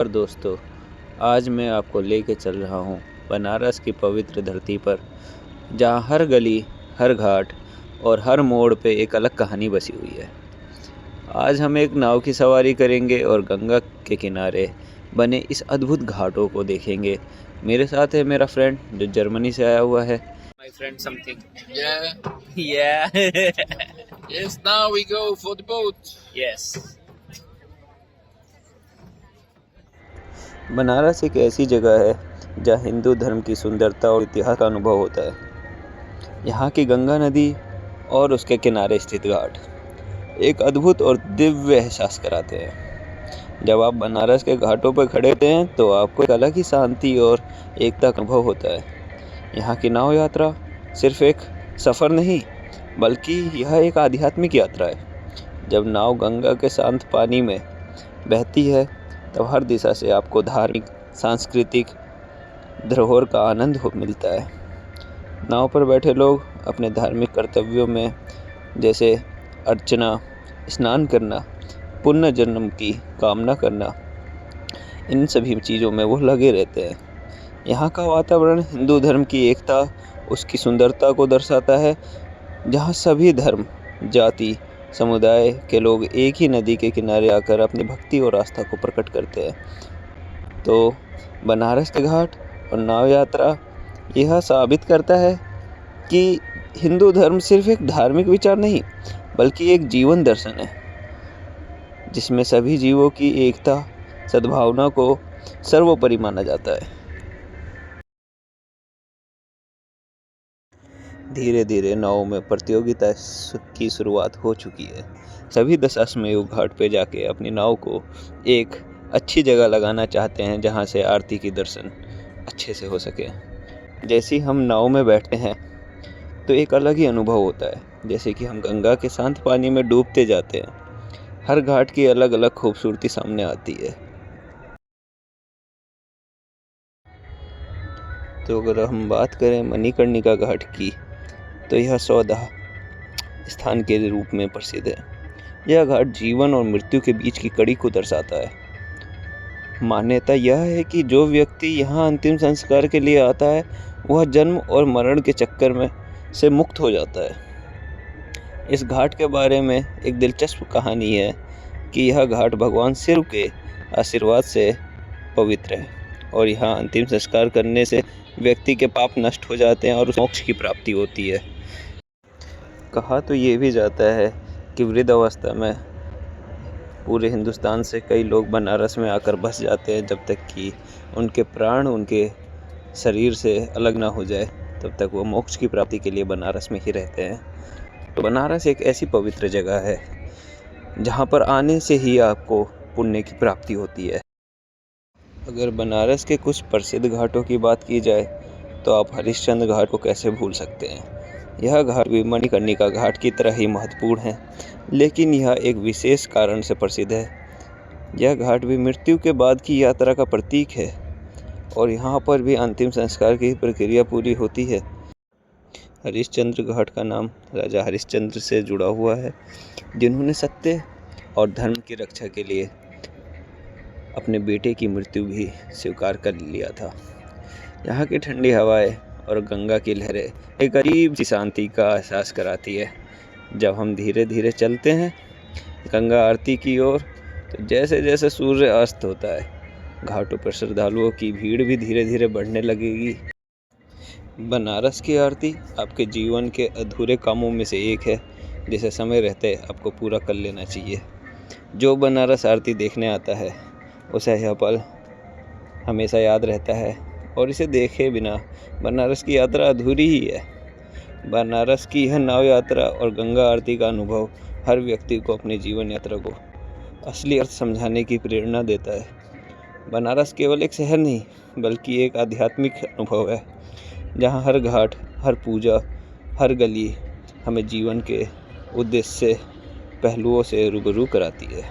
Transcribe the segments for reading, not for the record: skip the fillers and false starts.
और दोस्तों, आज मैं आपको लेके चल रहा हूँ बनारस की पवित्र धरती पर, जहाँ हर गली, हर घाट और हर मोड़ पे एक अलग कहानी बसी हुई है। आज हम एक नाव की सवारी करेंगे और गंगा के किनारे बने इस अद्भुत घाटों को देखेंगे। मेरे साथ है मेरा फ्रेंड जो जर्मनी से आया हुआ है। My friend something. Yeah. या Yes. Now we go for the boat. Yes. Banaras एक ऐसी जगह है जहाँ हिंदू धर्म की सुंदरता और इतिहास का अनुभव होता है। यहाँ की गंगा नदी और उसके किनारे स्थित घाट एक अद्भुत और दिव्य एहसास कराते हैं। जब आप बनारस के घाटों पर खड़े होते हैं तो आपको एक अलग ही शांति और एकता का अनुभव होता है। यहाँ की नाव यात्रा सिर्फ एक सफ़र नहीं, बल्कि यह एक आध्यात्मिक यात्रा है। जब नाव गंगा के शांत पानी में बहती है तब हर दिशा से आपको धार्मिक, सांस्कृतिक धरोहर का आनंद मिलता है। नाव पर बैठे लोग अपने धार्मिक कर्तव्यों में, जैसे अर्चना, स्नान करना, पुण्य जन्म की कामना करना, इन सभी चीज़ों में वो लगे रहते हैं। यहाँ का वातावरण हिंदू धर्म की एकता, उसकी सुंदरता को दर्शाता है, जहाँ सभी धर्म, जाति, समुदाय के लोग एक ही नदी के किनारे आकर अपनी भक्ति और आस्था को प्रकट करते हैं। तो बनारस के घाट और नाव यात्रा यह साबित करता है कि हिंदू धर्म सिर्फ एक धार्मिक विचार नहीं, बल्कि एक जीवन दर्शन है, जिसमें सभी जीवों की एकता, सद्भावना को सर्वोपरि माना जाता है। धीरे धीरे नाव में प्रतियोगिता की शुरुआत हो चुकी है। सभी दशाश्वमेध घाट पे जाके अपनी नाव को एक अच्छी जगह लगाना चाहते हैं जहां से आरती की दर्शन अच्छे से हो सके। जैसे ही हम नाव में बैठते हैं तो एक अलग ही अनुभव होता है, जैसे कि हम गंगा के शांत पानी में डूबते जाते हैं। हर घाट की अलग अलग खूबसूरती सामने आती है। तो अगर हम बात करें मणिकर्णिका घाट की, तो यह 14 स्थान के रूप में प्रसिद्ध है। यह घाट जीवन और मृत्यु के बीच की कड़ी को दर्शाता है। मान्यता यह है कि जो व्यक्ति यहाँ अंतिम संस्कार के लिए आता है वह जन्म और मरण के चक्कर में से मुक्त हो जाता है। इस घाट के बारे में एक दिलचस्प कहानी है कि यह घाट भगवान शिव के आशीर्वाद से पवित्र है और यहाँ अंतिम संस्कार करने से व्यक्ति के पाप नष्ट हो जाते हैं और मोक्ष की प्राप्ति होती है। कहा तो ये भी जाता है कि वृद्ध अवस्था में पूरे हिंदुस्तान से कई लोग बनारस में आकर बस जाते हैं, जब तक कि उनके प्राण उनके शरीर से अलग ना हो जाए, तब तक वो मोक्ष की प्राप्ति के लिए बनारस में ही रहते हैं। तो बनारस एक ऐसी पवित्र जगह है जहाँ पर आने से ही आपको पुण्य की प्राप्ति होती है। अगर बनारस के कुछ प्रसिद्ध घाटों की बात की जाए तो आप हरिश्चंद्र घाट को कैसे भूल सकते हैं। यह घाट भी मणिकर्णिका घाट की तरह ही महत्वपूर्ण है, लेकिन यह एक विशेष कारण से प्रसिद्ध है। यह घाट भी मृत्यु के बाद की यात्रा का प्रतीक है और यहाँ पर भी अंतिम संस्कार की प्रक्रिया पूरी होती है। हरिश्चंद्र घाट का नाम राजा हरिश्चंद्र से जुड़ा हुआ है, जिन्होंने सत्य और धर्म की रक्षा के लिए अपने बेटे की मृत्यु भी स्वीकार कर लिया था। यहाँ की ठंडी हवाएं और गंगा की लहरें एक अजीब सी शांति का एहसास कराती है। जब हम धीरे धीरे चलते हैं गंगा आरती की ओर, तो जैसे जैसे सूर्य अस्त होता है, घाटों पर श्रद्धालुओं की भीड़ भी धीरे धीरे बढ़ने लगेगी। बनारस की आरती आपके जीवन के अधूरे कामों में से एक है, जिसे समय रहते आपको पूरा कर लेना चाहिए। जो बनारस आरती देखने आता है उसे यह पल हमेशा याद रहता है और इसे देखे बिना बनारस की यात्रा अधूरी ही है। बनारस की यह नाव यात्रा और गंगा आरती का अनुभव हर व्यक्ति को अपनी जीवन यात्रा को असली अर्थ समझाने की प्रेरणा देता है। बनारस केवल एक शहर नहीं, बल्कि एक आध्यात्मिक अनुभव है, जहाँ हर घाट, हर पूजा, हर गली हमें जीवन के उद्देश्य पहलुओं से रूबरू कराती है।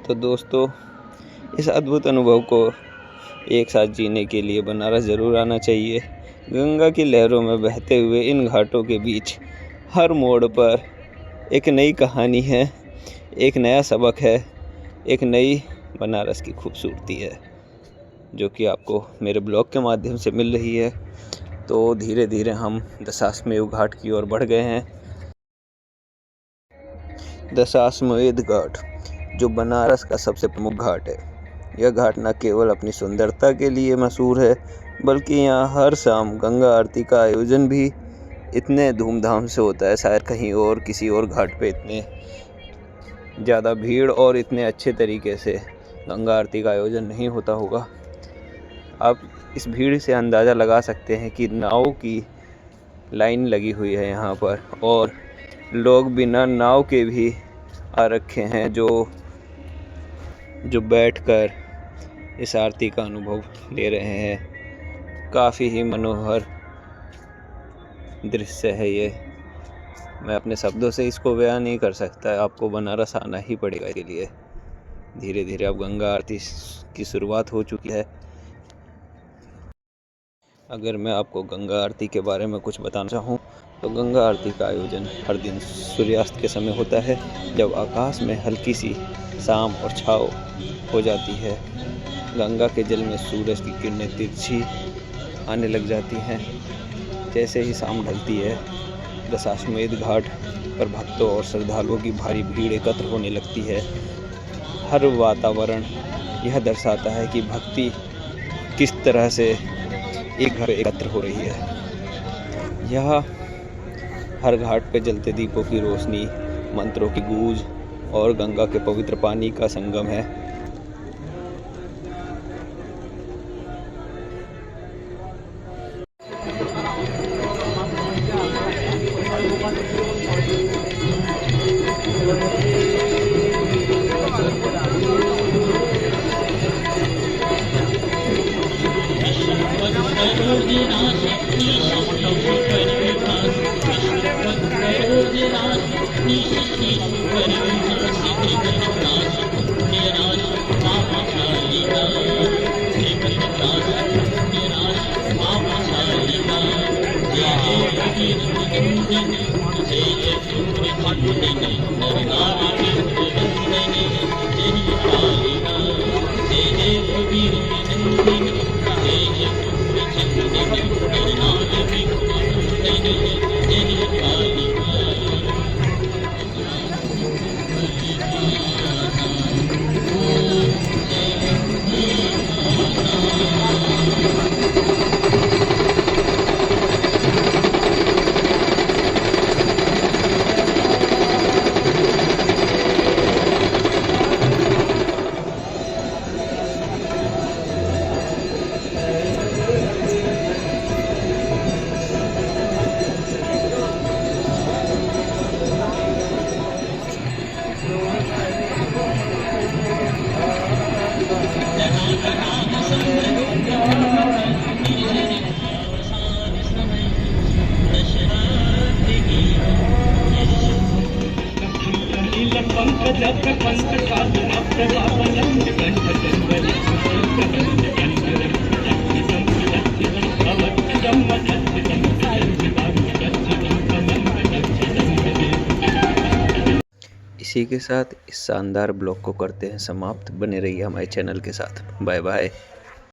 तो दोस्तों, इस अद्भुत अनुभव को एक साथ जीने के लिए बनारस ज़रूर आना चाहिए। गंगा की लहरों में बहते हुए इन घाटों के बीच हर मोड़ पर एक नई कहानी है, एक नया सबक है, एक नई बनारस की खूबसूरती है, जो कि आपको मेरे ब्लॉग के माध्यम से मिल रही है। तो धीरे धीरे हम दशाश्वमेध घाट की ओर बढ़ गए हैं। दशाश्वमेध घाट जो बनारस का सबसे प्रमुख घाट है। यह घाट न केवल अपनी सुंदरता के लिए मशहूर है, बल्कि यहाँ हर शाम गंगा आरती का आयोजन भी इतने धूमधाम से होता है। शायद कहीं और किसी और घाट पे इतने ज़्यादा भीड़ और इतने अच्छे तरीके से गंगा आरती का आयोजन नहीं होता होगा। आप इस भीड़ से अंदाज़ा लगा सकते हैं कि नाव की लाइन लगी हुई है यहाँ पर, और लोग बिना नाव के भी आ रखे हैं जो बैठकर इस आरती का अनुभव ले रहे हैं। काफ़ी ही मनोहर दृश्य है ये। मैं अपने शब्दों से इसको बयान नहीं कर सकता। आपको बनारस आना ही पड़ेगा इसके लिए। धीरे धीरे अब गंगा आरती की शुरुआत हो चुकी है। अगर मैं आपको गंगा आरती के बारे में कुछ बताना चाहूँ तो गंगा आरती का आयोजन हर दिन सूर्यास्त के समय होता है, जब आकाश में हल्की सी शाम और छाव हो जाती है। गंगा के जल में सूरज की किरणें तिरछी आने लग जाती हैं। जैसे ही शाम ढलती है, दशाश्वमेध घाट पर भक्तों और श्रद्धालुओं की भारी भीड़ एकत्र होने लगती है। हर वातावरण यह दर्शाता है कि भक्ति किस तरह से एक घर एकत्र हो रही है। यह हर घाट पे जलते दीपों की रोशनी, मंत्रों की गूंज और गंगा के पवित्र पानी का संगम है। इसी के साथ इस शानदार ब्लॉग को करते हैं समाप्त। बने रहिए हमारे चैनल के साथ। Bye bye.